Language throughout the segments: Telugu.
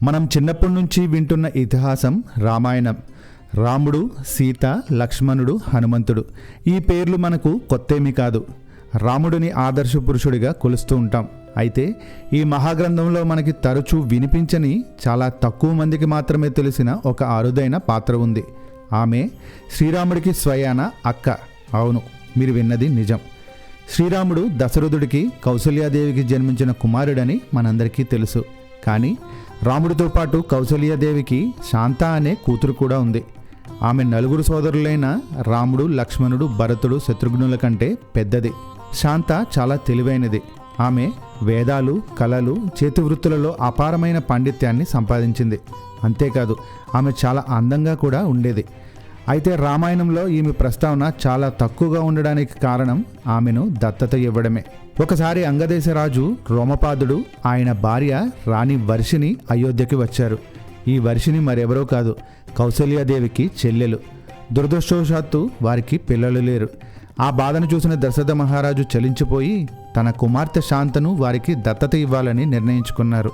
మనం చిన్నప్పటి నుంచి వింటున్న ఇతిహాసం రామాయణం. రాముడు, సీత, లక్ష్మణుడు, హనుమంతుడు ఈ పేర్లు మనకు కొత్తేమీ కాదు. రాముడిని ఆదర్శ పురుషుడిగా కొలుస్తూ ఉంటాం. అయితే ఈ మహాగ్రంథంలో మనకి తరచూ వినిపించని, చాలా తక్కువ మందికి మాత్రమే తెలిసిన ఒక అరుదైన పాత్ర ఉంది. ఆమె శ్రీరాముడికి స్వయాన అక్క. అవును, మీరు విన్నది నిజం. శ్రీరాముడు దశరథుడికి కౌసల్యాదేవికి జన్మించిన కుమారుడని మనందరికీ తెలుసు. కానీ రాముడితో పాటు కౌసల్యాదేవికి శాంత అనే కూతురు కూడా ఉంది. ఆమె నలుగురు సోదరులైన రాముడు, లక్ష్మణుడు, భరతుడు, శత్రుఘ్నుల కంటే పెద్దది. శాంత చాలా తెలివైనది. ఆమె వేదాలు, కళలు, చేతివృత్తులలో అపారమైన పాండిత్యాన్ని సంపాదించింది. అంతేకాదు, ఆమె చాలా అందంగా కూడా ఉండేది. అయితే రామాయణంలో ఈమె ప్రస్తావన చాలా తక్కువగా ఉండడానికి కారణం ఆమెను దత్తత ఇవ్వడమే. ఒకసారి అంగదేశరాజు రోమపాదుడు, ఆయన భార్య రాణి వర్షిని అయోధ్యకి వచ్చారు. ఈ వర్షిని మరెవరో కాదు, కౌసల్యాదేవికి చెల్లెలు. దురదృష్టవశాత్తు వారికి పిల్లలు లేరు. ఆ బాధను చూసిన దశరథ మహారాజు చలించిపోయి తన కుమార్తె శాంతను వారికి దత్తత ఇవ్వాలని నిర్ణయించుకున్నారు.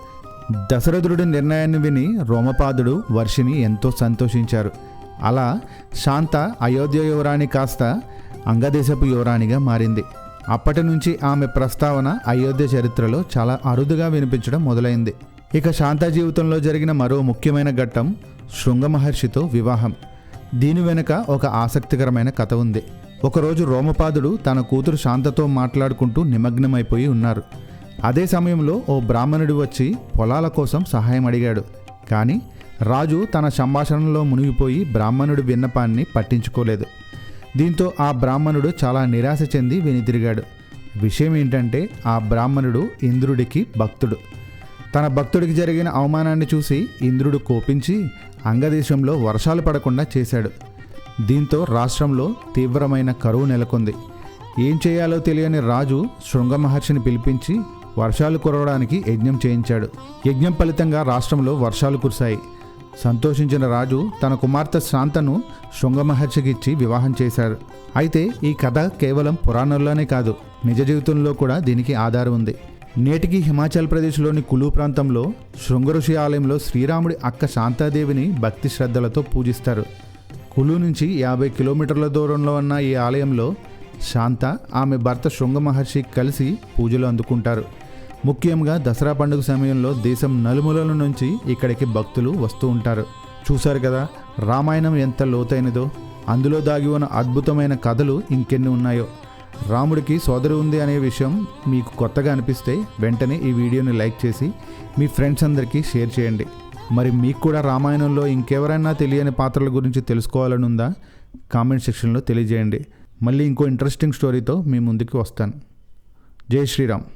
దశరథుడి నిర్ణయాన్ని విని రోమపాదుడు, వర్షిని ఎంతో సంతోషించారు. అలా శాంత అయోధ్య యువరాణి కాస్త అంగదేశపు యువరాణిగా మారింది. అప్పటి నుంచి ఆమె ప్రస్తావన అయోధ్య చరిత్రలో చాలా అరుదుగా వినిపించడం మొదలైంది. ఇక శాంత జీవితంలో జరిగిన మరో ముఖ్యమైన ఘట్టం శృంగ మహర్షితో వివాహం. దీని వెనుక ఒక ఆసక్తికరమైన కథ ఉంది. ఒకరోజు రోమపాదుడు తన కూతురు శాంతతో మాట్లాడుకుంటూ నిమగ్నమైపోయి ఉన్నారు. అదే సమయంలో ఓ బ్రాహ్మణుడు వచ్చి పొలాల కోసం సహాయం అడిగాడు. కానీ రాజు తన సంభాషణలో మునిగిపోయి బ్రాహ్మణుడి విన్నపాన్ని పట్టించుకోలేదు. దీంతో ఆ బ్రాహ్మణుడు చాలా నిరాశ చెంది వెనుతిరిగాడు. విషయం ఏంటంటే, ఆ బ్రాహ్మణుడు ఇంద్రుడికి భక్తుడు. తన భక్తుడికి జరిగిన అవమానాన్ని చూసి ఇంద్రుడు కోపించి అంగదేశంలో వర్షాలు పడకుండా చేశాడు. దీంతో రాష్ట్రంలో తీవ్రమైన కరువు నెలకొంది. ఏం చేయాలో తెలియని రాజు శృంగ మహర్షిని పిలిపించి వర్షాలు కురవడానికి యజ్ఞం చేయించాడు. యజ్ఞం ఫలితంగా రాష్ట్రంలో వర్షాలు కురిశాయి. సంతోషించిన రాజు తన కుమార్తె శాంతను శృంగ మహర్షికి ఇచ్చి వివాహం చేశారు. అయితే ఈ కథ కేవలం పురాణంలోనే కాదు, నిజ జీవితంలో కూడా దీనికి ఆధారం ఉంది. నేటికి హిమాచల్ ప్రదేశ్లోని కులు ప్రాంతంలో శృంగ ఋషి ఆలయంలో శ్రీరాముడి అక్క శాంతాదేవిని భక్తి శ్రద్ధలతో పూజిస్తారు. కులు నుంచి 50 కిలోమీటర్ల దూరంలో ఉన్న ఈ ఆలయంలో శాంత, ఆమె భర్త శృంగ మహర్షి కలిసి పూజలు అందుకుంటారు. ముఖ్యంగా దసరా పండుగ సమయంలో దేశం నలుమూలల నుంచి ఇక్కడికి భక్తులు వస్తూ ఉంటారు. చూశారు కదా, రామాయణం ఎంత లోతైనదో. అందులో దాగి ఉన్న అద్భుతమైన కథలు ఇంకెన్ని ఉన్నాయో. రాముడికి సోదరి ఉంది అనే విషయం మీకు కొత్తగా అనిపిస్తే వెంటనే ఈ వీడియోని లైక్ చేసి మీ ఫ్రెండ్స్ అందరికీ షేర్ చేయండి. మరి మీకు కూడా రామాయణంలో ఇంకెవరైనా తెలియని పాత్రల గురించి తెలుసుకోవాలని ఉందా? కామెంట్ సెక్షన్లో తెలియజేయండి. మళ్ళీ ఇంకో ఇంట్రెస్టింగ్ స్టోరీతో మీ ముందుకు వస్తాను. జై శ్రీరామ్.